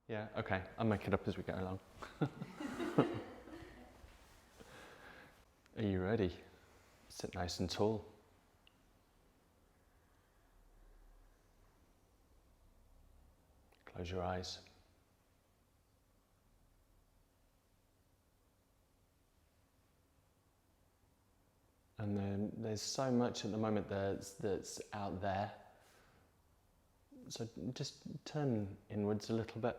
Yeah, okay, I'll make it up as we go along. Are you ready? Sit nice and tall. Close your eyes. And then there's so much at the moment that's out there. So just turn inwards a little bit.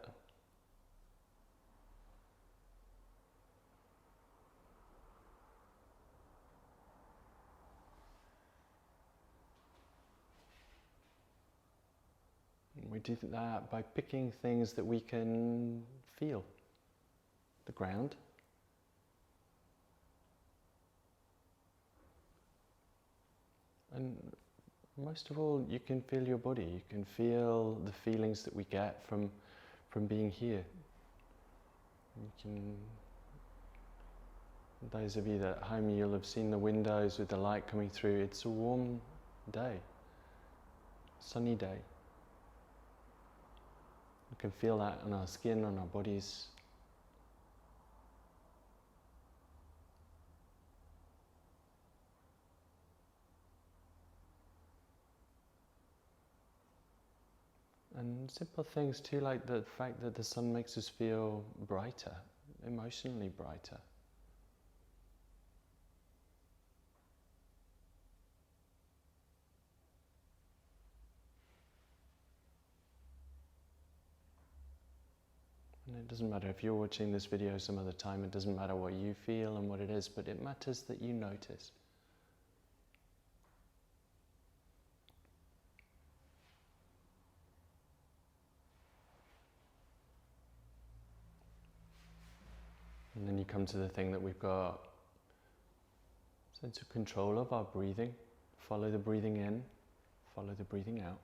We do that by picking things that we can feel. The ground. And most of all, you can feel your body. You can feel the feelings that we get from being here. You can, those of you that at home, you'll have seen the windows with the light coming through. It's a warm day, sunny day. We can feel that on our skin, on our bodies. And simple things too, like the fact that the sun makes us feel brighter, emotionally brighter. And it doesn't matter if you're watching this video some other time, it doesn't matter what you feel and what it is, but it matters that you notice. And then you come to the thing that we've got a sense of control of, our breathing. Follow the breathing in, follow the breathing out.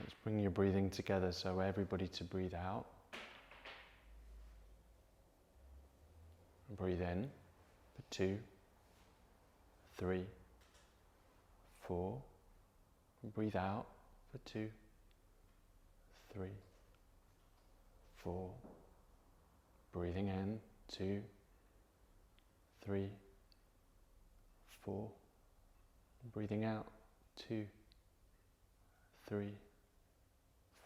Let's bring your breathing together, so everybody to breathe out. Breathe in for 2, 3, 4. Breathe out for 2, 3, 4. Breathing in 2, 3, 4. Breathing out 2, 3,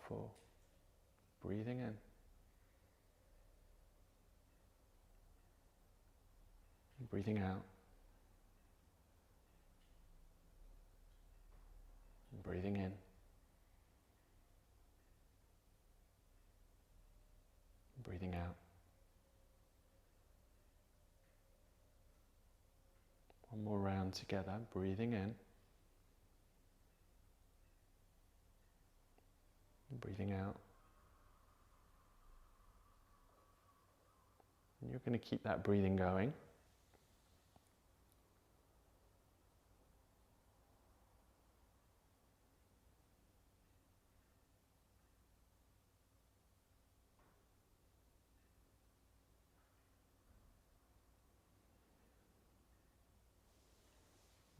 4. Breathing in. Breathing out. Breathing in. Breathing out. One more round together. Breathing in. Breathing out. And you're going to keep that breathing going.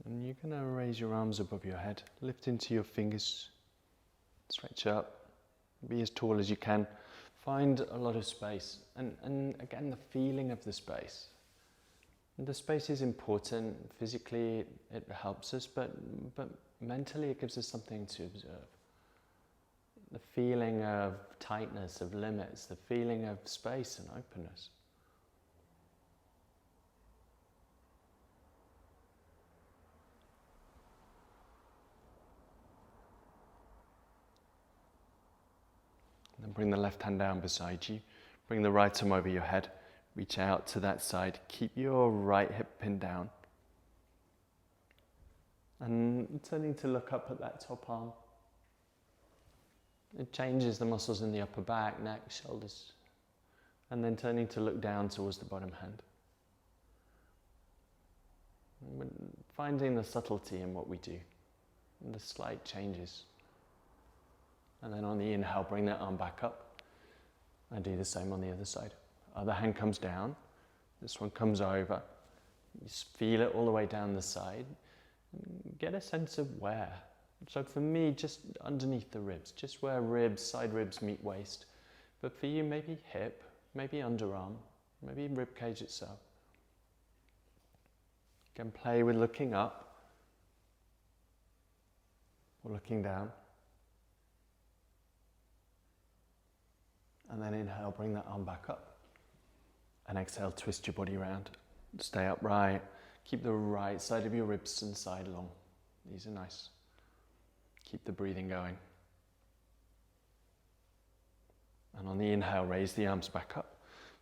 And you're going to raise your arms above your head, lift into your fingers, stretch up, be as tall as you can. Find a lot of space, and again, the feeling of the space. And the space is important. Physically, it helps us, but mentally, it gives us something to observe. The feeling of tightness, of limits, the feeling of space and openness. And bring the left hand down beside you. Bring the right arm over your head. Reach out to that side. Keep your right hip pinned down. And turning to look up at that top arm. It changes the muscles in the upper back, neck, shoulders. And then turning to look down towards the bottom hand. And finding the subtlety in what we do. And the slight changes. And then on the inhale, bring that arm back up. And do the same on the other side. Other hand comes down, this one comes over. You feel it all the way down the side. Get a sense of where. So for me, just underneath the ribs, just where ribs, side ribs meet waist. But for you, maybe hip, maybe underarm, maybe rib cage itself. You can play with looking up or looking down. And then inhale, bring that arm back up. And exhale, twist your body around. Stay upright. Keep the right side of your ribs and side long. These are nice. Keep the breathing going. And on the inhale, raise the arms back up.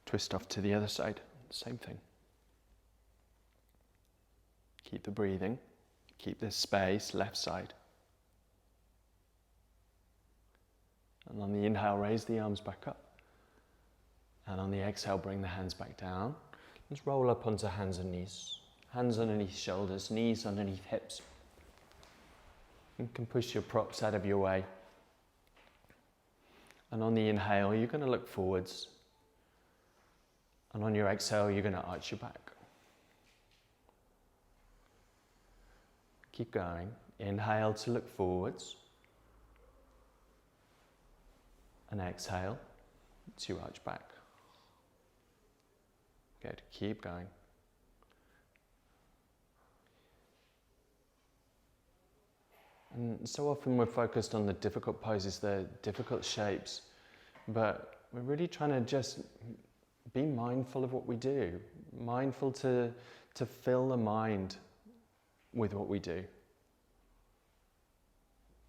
Twist off to the other side. Same thing. Keep the breathing. Keep this space, left side. And on the inhale, raise the arms back up. And on the exhale, bring the hands back down. Let's roll up onto hands and knees. Hands underneath shoulders, knees underneath hips. You can push your props out of your way. And on the inhale, you're going to look forwards. And on your exhale, you're going to arch your back. Keep going. Inhale to look forwards. And exhale to arch back. Good. Keep going. And so often we're focused on the difficult poses, the difficult shapes, but we're really trying to just be mindful of what we do, mindful to fill the mind with what we do.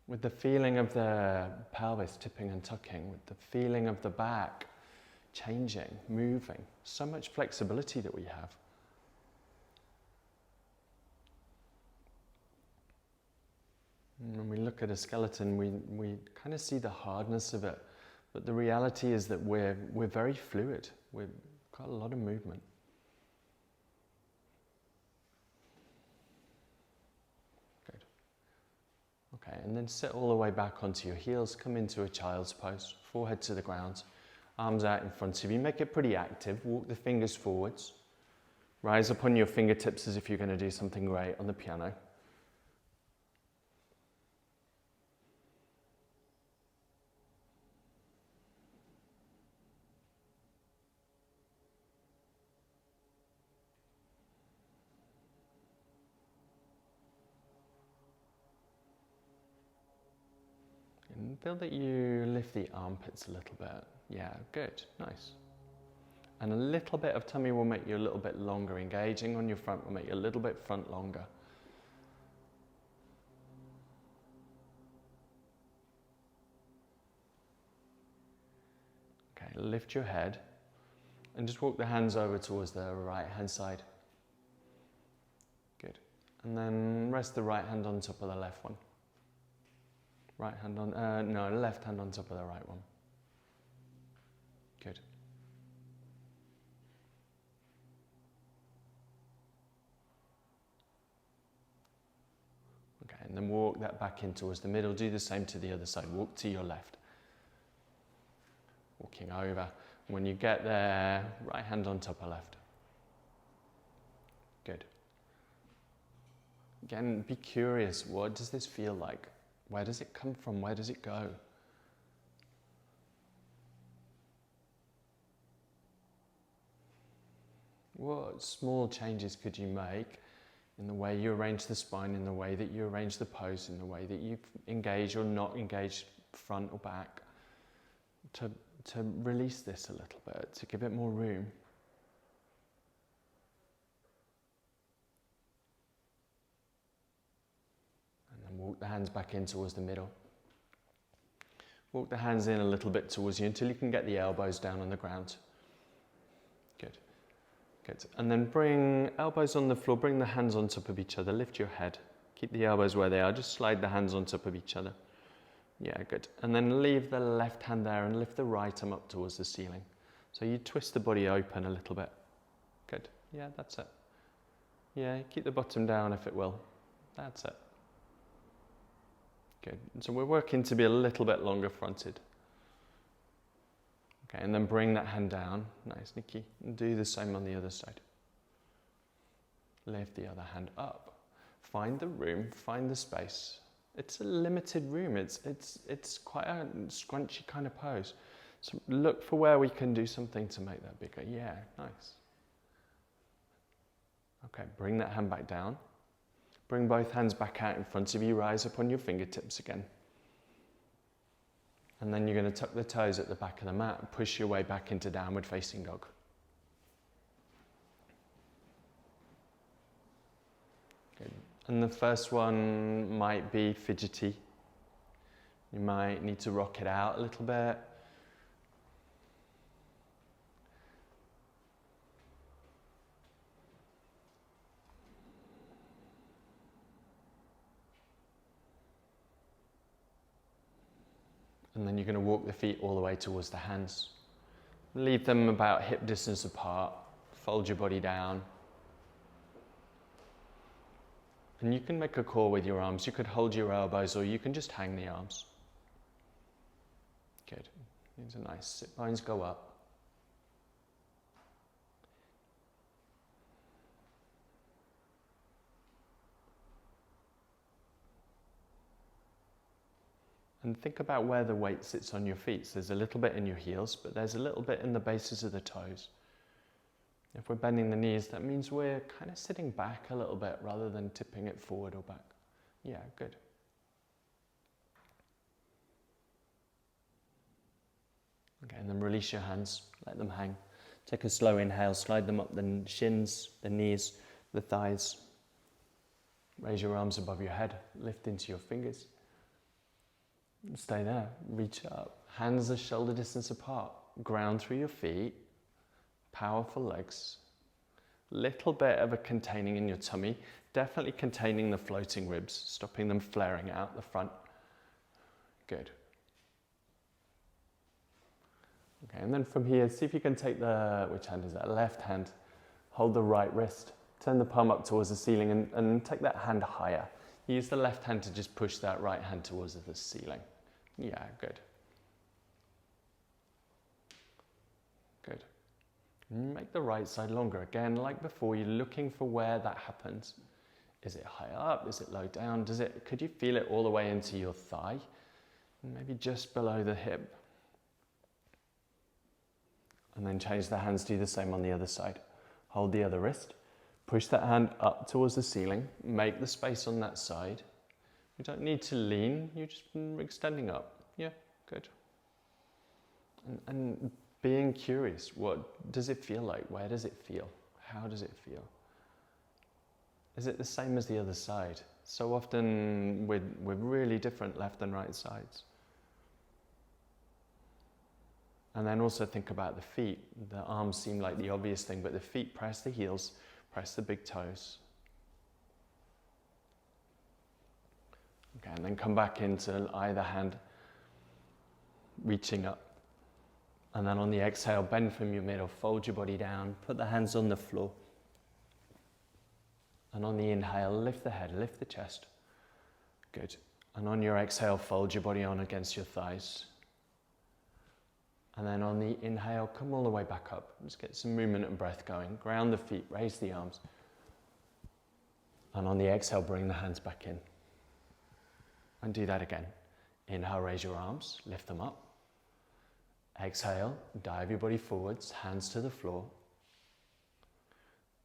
With the feeling of the pelvis tipping and tucking, with the feeling of the back changing, moving, so much flexibility that we have. And when we look at a skeleton, we kind of see the hardness of it, but the reality is that we're very fluid. We've got a lot of movement. Good. Okay, and then sit all the way back onto your heels, come into a child's pose, forehead to the ground, arms out in front of you. Make it pretty active, walk the fingers forwards, rise up on your fingertips as if you're going to do something great on the piano. And feel that you lift the armpits a little bit. Yeah, good, nice. And a little bit of tummy will make you a little bit longer. Engaging on your front will make you a little bit front longer. Okay, lift your head and just walk the hands over towards the right hand side. Good. And then rest the right hand on top of the left one. Right hand on, left hand on top of the right one. Good. Okay, and then walk that back in towards the middle. Do the same to the other side. Walk to your left. Walking over. When you get there, right hand on top of left. Good. Again, be curious. What does this feel like? Where does it come from? Where does it go? What small changes could you make in the way you arrange the spine, in the way that you arrange the pose, in the way that you engage or not engage front or back, to release this a little bit, to give it more room? Walk the hands back in towards the middle. Walk the hands in a little bit towards you until you can get the elbows down on the ground. Good. Good. And then bring elbows on the floor, bring the hands on top of each other, lift your head. Keep the elbows where they are, just slide the hands on top of each other. Yeah, good. And then leave the left hand there and lift the right arm up towards the ceiling. So you twist the body open a little bit. Good. Yeah, that's it. Yeah, keep the bottom down if it will. That's it. Good. So we're working to be a little bit longer fronted. Okay, and then bring that hand down, nice, Nikki, and do the same on the other side. Lift the other hand up. Find the room, find the space. It's a limited room, it's quite a scrunchy kind of pose. So look for where we can do something to make that bigger. Yeah, nice. Okay, bring that hand back down. Bring both hands back out in front of you, rise up on your fingertips again. And then you're going to tuck the toes at the back of the mat and push your way back into downward facing dog. Good. And the first one might be fidgety. You might need to rock it out a little bit. And then you're going to walk the feet all the way towards the hands. Leave them about hip distance apart. Fold your body down. And you can make a core with your arms. You could hold your elbows or you can just hang the arms. Good. These are nice. Sit bones go up. And think about where the weight sits on your feet. So there's a little bit in your heels, but there's a little bit in the bases of the toes. If we're bending the knees, that means we're kind of sitting back a little bit rather than tipping it forward or back. Yeah, good. Okay, and then release your hands, let them hang. Take a slow inhale, slide them up the shins, the knees, the thighs. Raise your arms above your head, lift into your fingers. Stay there, reach up. Hands are shoulder distance apart. Ground through your feet. Powerful legs. Little bit of a containing in your tummy. Definitely containing the floating ribs, stopping them flaring out the front. Good. Okay, and then from here, see if you can take which hand is that? Left hand. Hold the right wrist. Turn the palm up towards the ceiling and take that hand higher. Use the left hand to just push that right hand towards the ceiling. Yeah, good. Good. Make the right side longer. Again, like before, you're looking for where that happens. Is it high up? Is it low down? Could you feel it all the way into your thigh? Maybe just below the hip. And then change the hands, do the same on the other side. Hold the other wrist. Push that hand up towards the ceiling. Make the space on that side. You don't need to lean, you're just extending up. Yeah, good. And being curious, what does it feel like? Where does it feel? How does it feel? Is it the same as the other side? So often we're really different left and right sides. And then also think about the feet. The arms seem like the obvious thing, but the feet press the heels, press the big toes. Okay, and then come back into either hand, reaching up. And then on the exhale, bend from your middle, fold your body down, put the hands on the floor. And on the inhale, lift the head, lift the chest. Good. And on your exhale, fold your body on against your thighs. And then on the inhale, come all the way back up. Just get some movement and breath going. Ground the feet, raise the arms. And on the exhale, bring the hands back in. And do that again. Inhale, raise your arms, lift them up. Exhale, dive your body forwards, hands to the floor.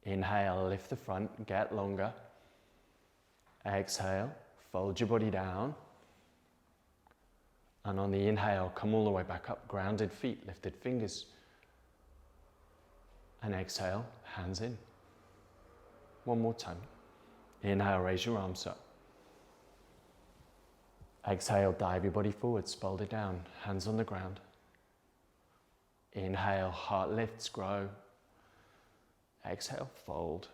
Inhale, lift the front, get longer. Exhale, fold your body down. And on the inhale, come all the way back up, grounded feet, lifted fingers. And exhale, hands in. One more time. Inhale, raise your arms up. Exhale, dive your body forwards, fold it down, hands on the ground. Inhale, heart lifts, grow. Exhale, fold.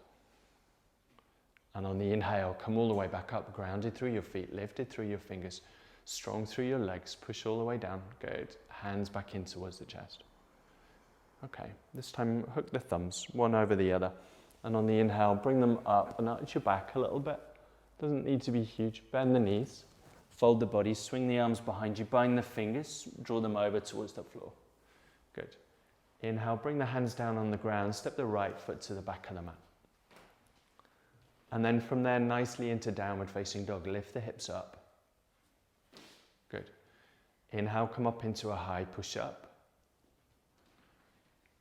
And on the inhale, come all the way back up, grounded through your feet, lifted through your fingers, strong through your legs, push all the way down. Good. Hands back in towards the chest. Okay, this time hook the thumbs, one over the other. And on the inhale, bring them up and arch your back a little bit. Doesn't need to be huge. Bend the knees, fold the body, swing the arms behind you, bind the fingers, draw them over towards the floor. Good. Inhale, bring the hands down on the ground, step the right foot to the back of the mat. And then from there, nicely into downward facing dog, lift the hips up. Good. Inhale, come up into a high push up.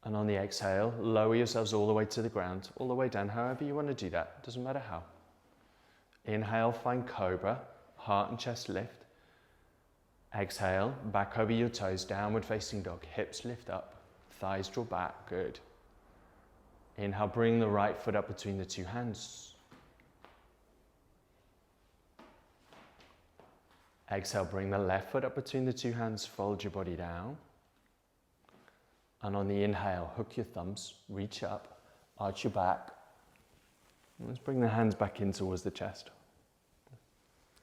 And on the exhale, lower yourselves all the way to the ground, all the way down, however you want to do that, doesn't matter how. Inhale, find cobra, heart and chest lift. Exhale, back over your toes, downward facing dog, hips lift up. Thighs draw back, good. Inhale, bring the right foot up between the two hands. Exhale, bring the left foot up between the two hands, fold your body down. And on the inhale, hook your thumbs, reach up, arch your back. Let's bring the hands back in towards the chest.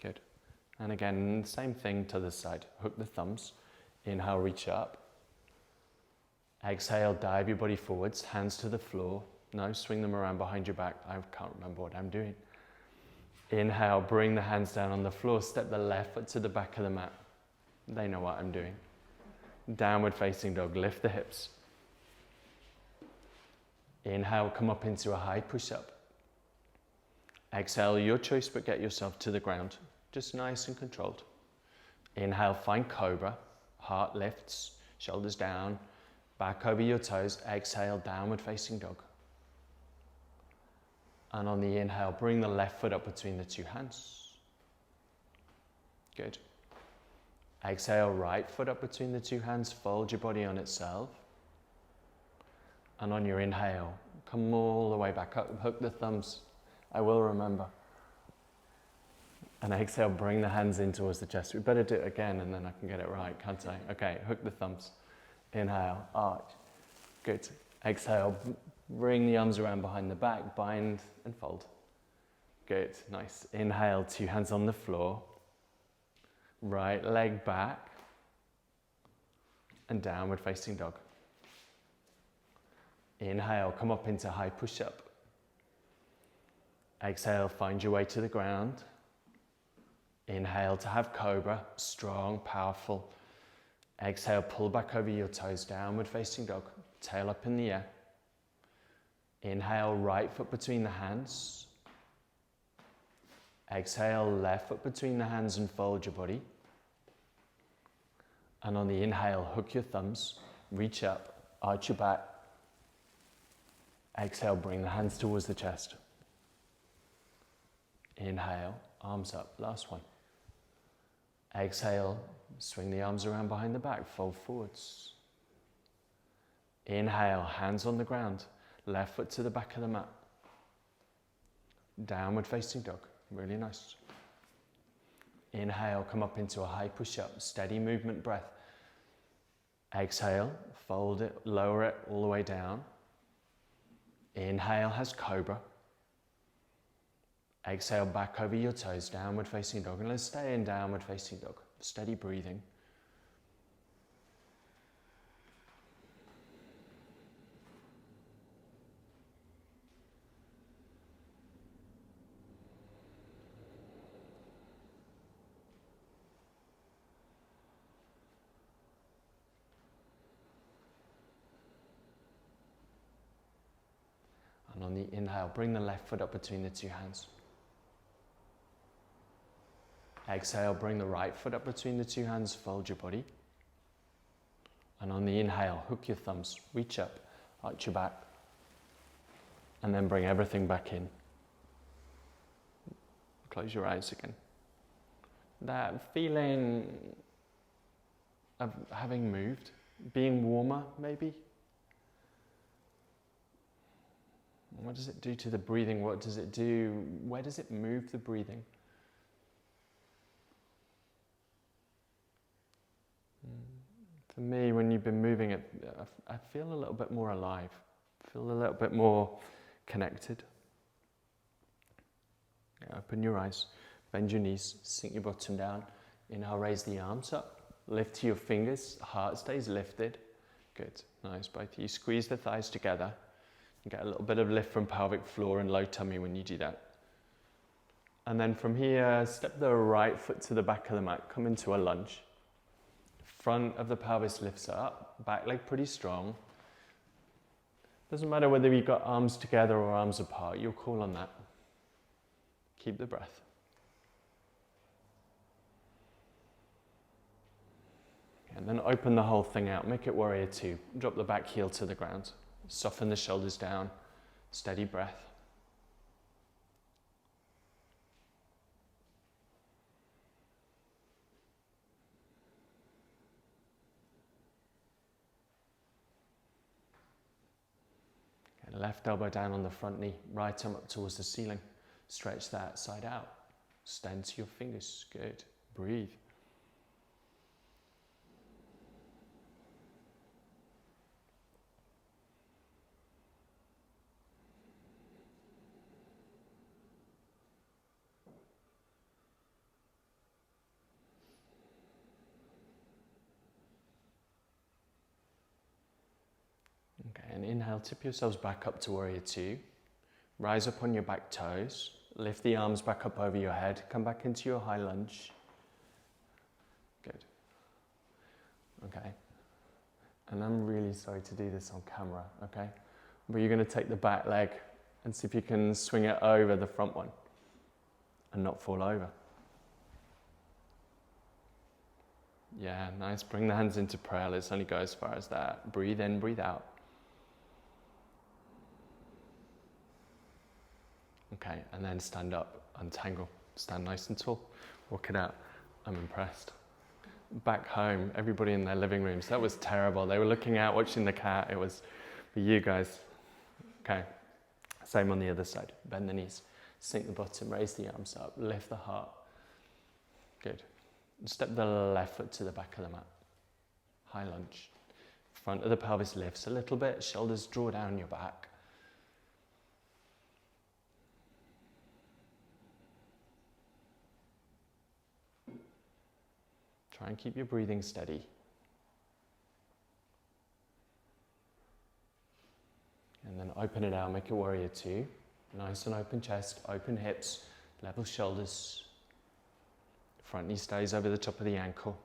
Good. And again, same thing to the side. Hook the thumbs, inhale, reach up. Exhale, dive your body forwards, hands to the floor. No, swing them around behind your back. I can't remember what I'm doing. Inhale, bring the hands down on the floor, step the left foot to the back of the mat. They know what I'm doing. Downward facing dog, lift the hips. Inhale, come up into a high push up. Exhale, your choice, but get yourself to the ground. Just nice and controlled. Inhale, find cobra, heart lifts, shoulders down. Back over your toes, exhale, downward facing dog. And on the inhale, bring the left foot up between the two hands. Good. Exhale, right foot up between the two hands, fold your body on itself. And on your inhale, come all the way back up, hook the thumbs. I will remember. And exhale, bring the hands in towards the chest. We better do it again and then I can get it right, can't I? Okay, hook the thumbs. Inhale, arch. Good. Exhale, bring the arms around behind the back, bind and fold. Good, nice. Inhale, two hands on the floor. Right leg back. And downward facing dog. Inhale, come up into high push up. Exhale, find your way to the ground. Inhale to have cobra, strong, powerful. Exhale, pull back over your toes, downward facing dog, tail up in the air. Inhale, right foot between the hands. Exhale, left foot between the hands and fold your body. And on the inhale, hook your thumbs, reach up, arch your back. Exhale, bring the hands towards the chest. Inhale, arms up, last one. Exhale, swing the arms around behind the back, fold forwards. Inhale, hands on the ground, left foot to the back of the mat. Downward facing dog, really nice. Inhale, come up into a high push-up, steady movement breath. Exhale, fold it, lower it all the way down. Inhale has cobra. Exhale, back over your toes, downward facing dog. And let's stay in downward facing dog. Steady breathing. And on the inhale, bring the left foot up between the two hands. Exhale, bring the right foot up between the two hands, fold your body. And on the inhale, hook your thumbs, reach up, arch your back. And then bring everything back in. Close your eyes again. That feeling of having moved, being warmer maybe. What does it do to the breathing? What does it do? Where does it move the breathing? For me, when you've been moving it, I feel a little bit more alive. I feel a little bit more connected. Open your eyes, bend your knees, sink your bottom down. Inhale, raise the arms up, lift to your fingers, heart stays lifted. Good, nice, both of you squeeze the thighs together. You get a little bit of lift from pelvic floor and low tummy when you do that. And then from here, step the right foot to the back of the mat, come into a lunge. Front of the pelvis lifts up. back leg pretty strong. Doesn't matter whether you've got arms together or arms apart, you'll call on that. Keep the breath. And then open the whole thing out, make it warrior two. Drop the back heel to the ground. Soften the shoulders down, steady breath. Okay, left elbow down on the front knee, right arm up towards the ceiling. Stretch that side out. Stand to your fingers, good. Breathe. Okay, and inhale, tip yourselves back up to warrior two. Rise up on your back toes. Lift the arms back up over your head. Come back into your high lunge. Good. Okay. And I'm really sorry to do this on camera, okay? But you're going to take the back leg and see if you can swing it over the front one and not fall over. Yeah, nice. Bring the hands into prayer. Let's only go as far as that. Breathe in, breathe out. Okay, and then stand up, untangle, stand nice and tall, walk it out. I'm impressed. Back home, everybody in their living rooms, that was terrible. They were looking out, watching the cat. It was for you guys. Okay, same on the other side. Bend the knees, sink the bottom, raise the arms up, lift the heart. Good. Step the left foot to the back of the mat. High lunge. Front of the pelvis lifts a little bit, shoulders draw down your back. Try and keep your breathing steady. And then open it out, make it warrior two. Nice and open chest, open hips, level shoulders. Front knee stays over the top of the ankle.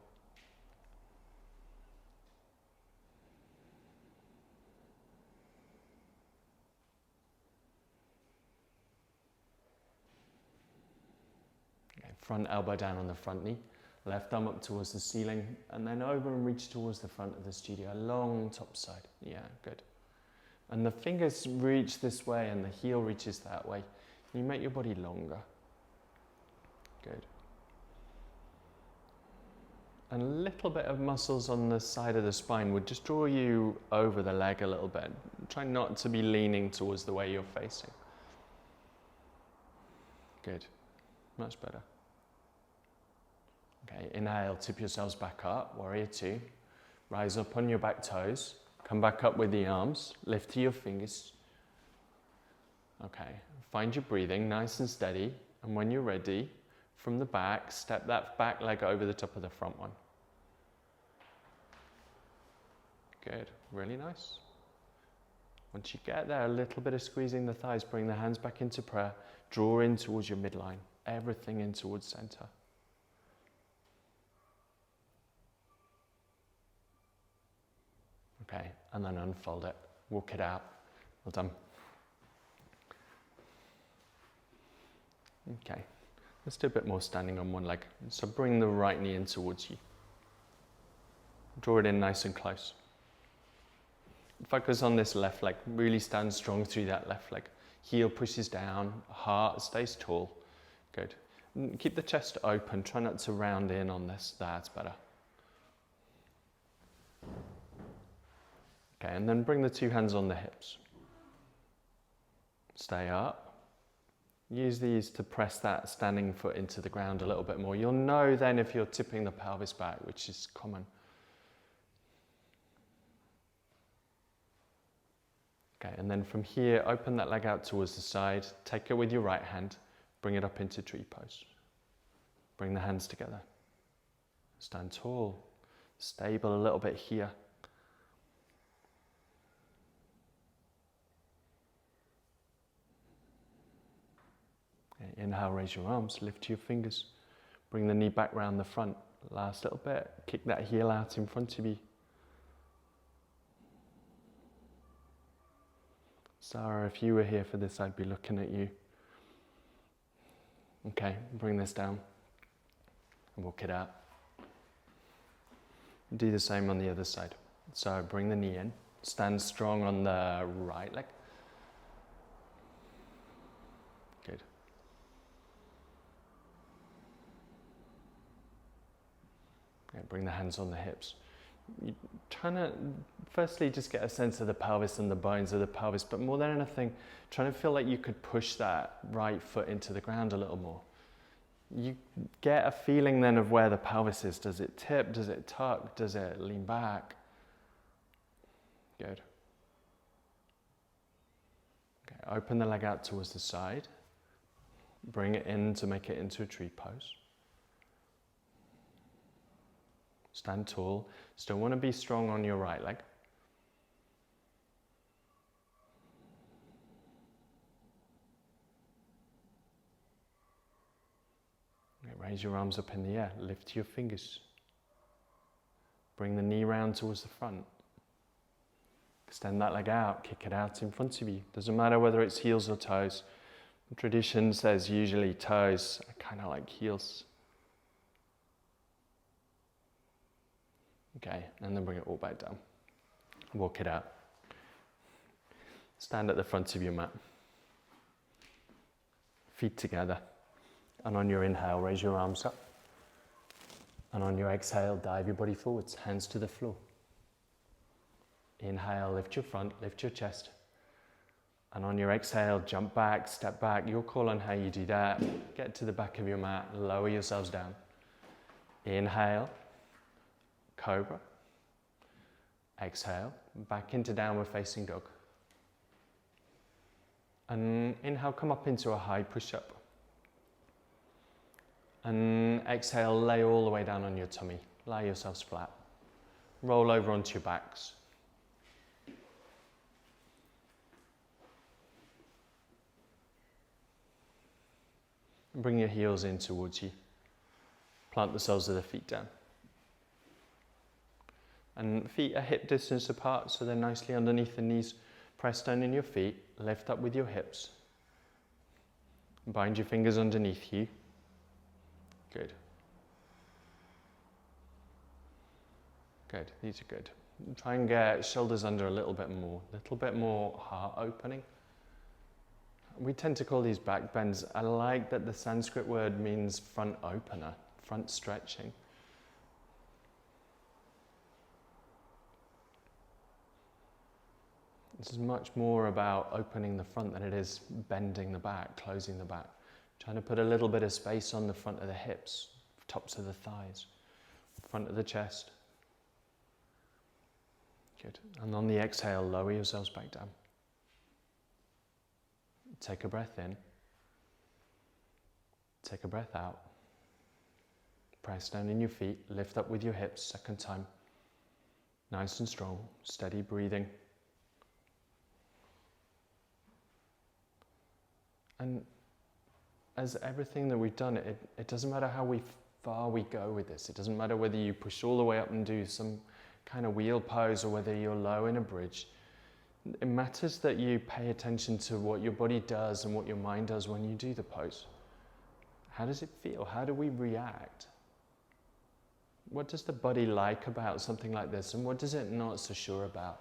Okay, front elbow down on the front knee. Left arm up towards the ceiling, and then over and reach towards the front of the studio, long top side. Yeah, good. And the fingers reach this way and the heel reaches that way. You make your body longer. Good. And a little bit of muscles on the side of the spine would just draw you over the leg a little bit. Try not to be leaning towards the way you're facing. Good. Much better. Okay, inhale, tip yourselves back up, warrior two. Rise up on your back toes. Come back up with the arms. Lift to your fingers. Okay, find your breathing nice and steady. And when you're ready, from the back, step that back leg over the top of the front one. Good, really nice. Once you get there, a little bit of squeezing the thighs, bring the hands back into prayer. Draw in towards your midline. Everything in towards center. Okay, and then unfold it, walk it out. Well done. Okay, let's do a bit more standing on one leg. So bring the right knee in towards you. Draw it in nice and close. Focus on this left leg, really stand strong through that left leg. Heel pushes down, heart stays tall. Good. Keep the chest open, try not to round in on this, that's better. Okay, and then bring the two hands on the hips. Stay up. Use these to press that standing foot into the ground a little bit more. You'll know then if you're tipping the pelvis back, which is common. Okay, and then from here, open that leg out towards the side. Take it with your right hand. Bring it up into tree pose. Bring the hands together. Stand tall. Stable a little bit here. Okay, inhale, raise your arms, lift your fingers. Bring the knee back round the front. Last little bit. Kick that heel out in front of you. Sarah, if you were here for this, I'd be looking at you. Okay, bring this down and walk it out. Do the same on the other side. So bring the knee in, stand strong on the right leg. Good. Okay, bring the hands on the hips. You're trying to, firstly, just get a sense of the pelvis and the bones of the pelvis, but more than anything, trying to feel like you could push that right foot into the ground a little more. You get a feeling then of where the pelvis is. Does it tip? Does it tuck? Does it lean back? Good. Okay, open the leg out towards the side. Bring it in to make it into a tree pose. Stand tall. Still want to be strong on your right leg. Raise your arms up in the air, lift your fingers. Bring the knee round towards the front. Extend that leg out, kick it out in front of you. Doesn't matter whether it's heels or toes. Tradition says usually toes are kind of like heels. Okay, and then bring it all back down. Walk it out. Stand at the front of your mat. Feet together. And on your inhale, raise your arms up. And on your exhale, dive your body forwards, hands to the floor. Inhale, lift your front, lift your chest. And on your exhale, jump back, step back. Your call on how you do that. Get to the back of your mat, lower yourselves down. Inhale, cobra. Exhale, back into downward facing dog. And inhale, come up into a high push-up. And exhale, lay all the way down on your tummy. Lie yourselves flat. Roll over onto your backs. And bring your heels in towards you. Plant the soles of the feet down. And feet are hip distance apart, so they're nicely underneath the knees. Press down in your feet, lift up with your hips. Bind your fingers underneath you. Good. Good, these are good. Try and get shoulders under a little bit more heart opening. We tend to call these back bends. I like that the Sanskrit word means front opener, front stretching. This is much more about opening the front than it is bending the back, closing the back. Trying to put a little bit of space on the front of the hips, tops of the thighs, front of the chest. Good. And on the exhale, lower yourselves back down. Take a breath in. Take a breath out. Press down in your feet, lift up with your hips, second time. Nice and strong, steady breathing. And as everything that we've done, it doesn't matter how far we go with this. It doesn't matter whether you push all the way up and do some kind of wheel pose or whether you're low in a bridge. It matters that you pay attention to what your body does and what your mind does when you do the pose. How does it feel? How do we react? What does the body like about something like this, and what does it not so sure about?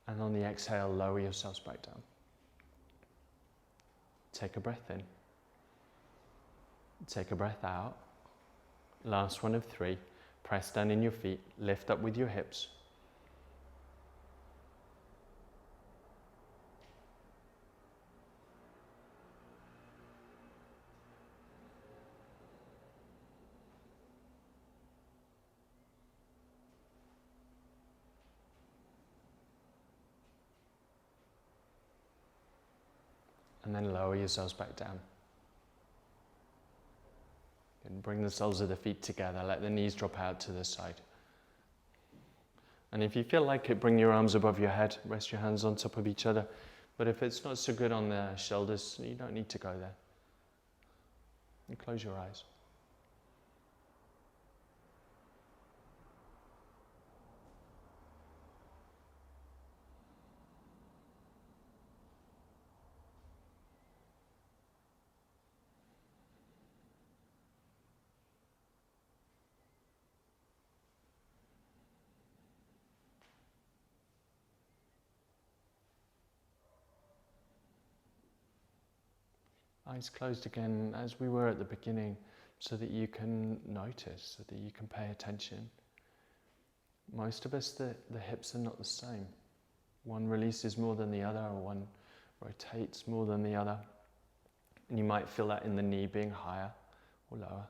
And on the exhale, lower yourselves back down. Take a breath in. Take a breath out. Last one of 3. Press down in your feet, lift up with your hips. And then lower yourselves back down. And bring the soles of the feet together, let the knees drop out to the side. And if you feel like it, bring your arms above your head, rest your hands on top of each other. But if it's not so good on the shoulders, you don't need to go there. And close your eyes. eyes closed again as we were at the beginning, so that you can notice, so that you can pay attention. Most of us, the hips are not the same. One releases more than the other, or one rotates more than the other. And you might feel that in the knee being higher or lower.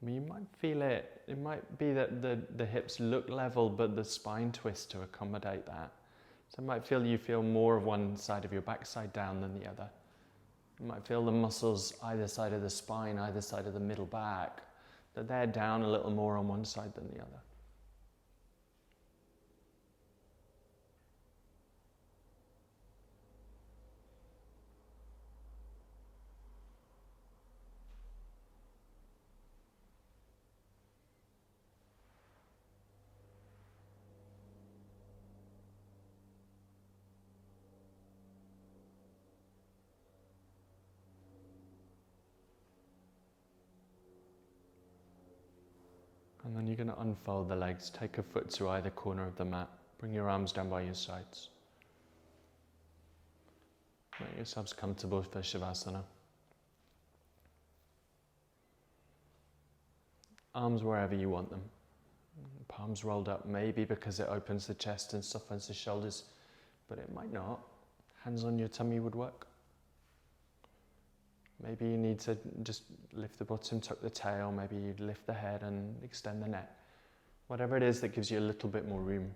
I mean, you might feel it. It might be that the hips look level, but the spine twists to accommodate that. So it might feel you feel more of one side of your backside down than the other. You might feel the muscles either side of the spine, either side of the middle back, that they're down a little more on one side than the other. And then you're going to unfold the legs, take a foot to either corner of the mat, bring your arms down by your sides. Make yourselves comfortable for Shavasana. Arms wherever you want them. Palms rolled up, maybe because it opens the chest and softens the shoulders, but it might not. Hands on your tummy would work. Maybe you need to just lift the bottom, tuck the tail, maybe you lift the head and extend the neck. Whatever it is that gives you a little bit more room.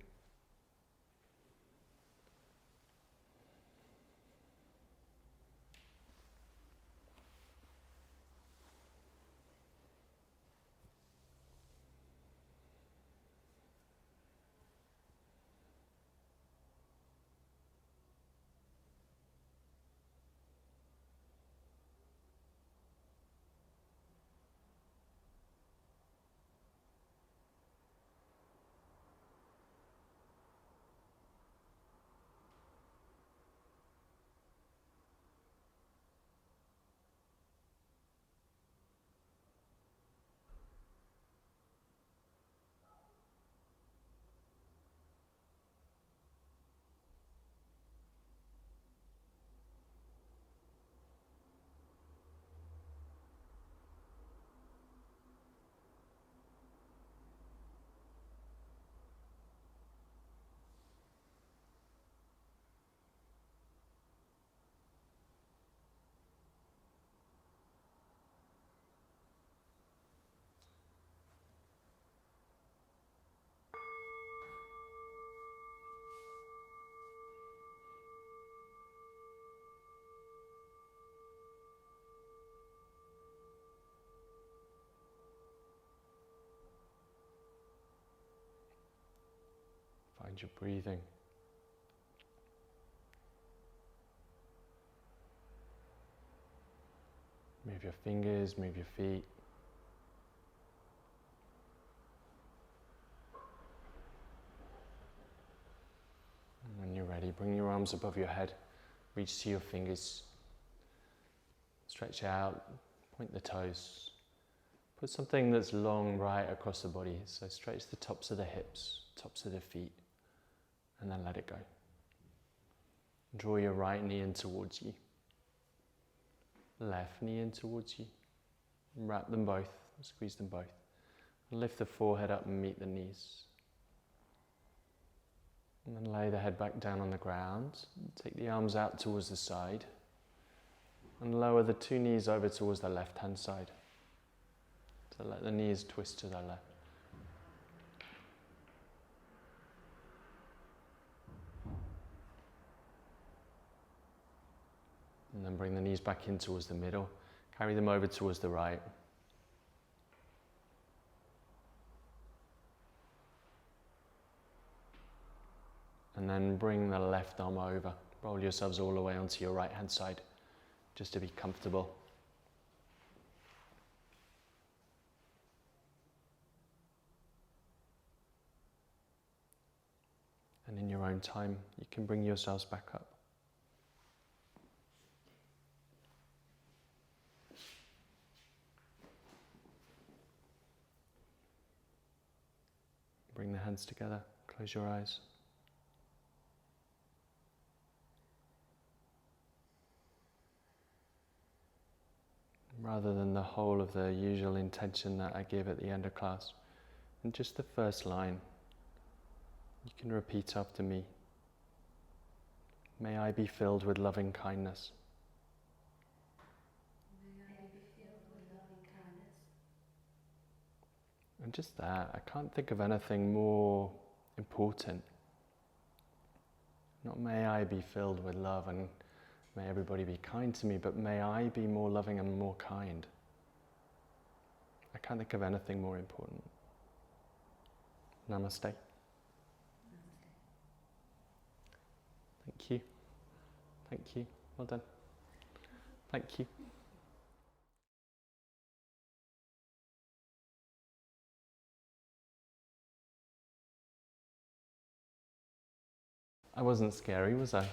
Find your breathing. Move your fingers, move your feet. And when you're ready, bring your arms above your head. Reach to your fingers. Stretch out, point the toes. Put something that's long right across the body. So stretch the tops of the hips, tops of the feet, and then let it go. Draw your right knee in towards you. Left knee in towards you. Wrap them both, squeeze them both. Lift the forehead up and meet the knees. And then lay the head back down on the ground. Take the arms out towards the side. And lower the two knees over towards the left-hand side. So let the knees twist to the left. And then bring the knees back in towards the middle. Carry them over towards the right. And then bring the left arm over. Roll yourselves all the way onto your right hand side, just to be comfortable. And in your own time, you can bring yourselves back up. Bring the hands together, close your eyes. rather than the whole of the usual intention that I give at the end of class. And just the first line, you can repeat after me. May I be filled with loving kindness. May I be filled with loving kindness. And just that, I can't think of anything more important. Not may I be filled with love and may everybody be kind to me, but may I be more loving and more kind. I can't think of anything more important. Namaste. Namaste. Thank you. Thank you. Well done. Thank you. I wasn't scary, was I?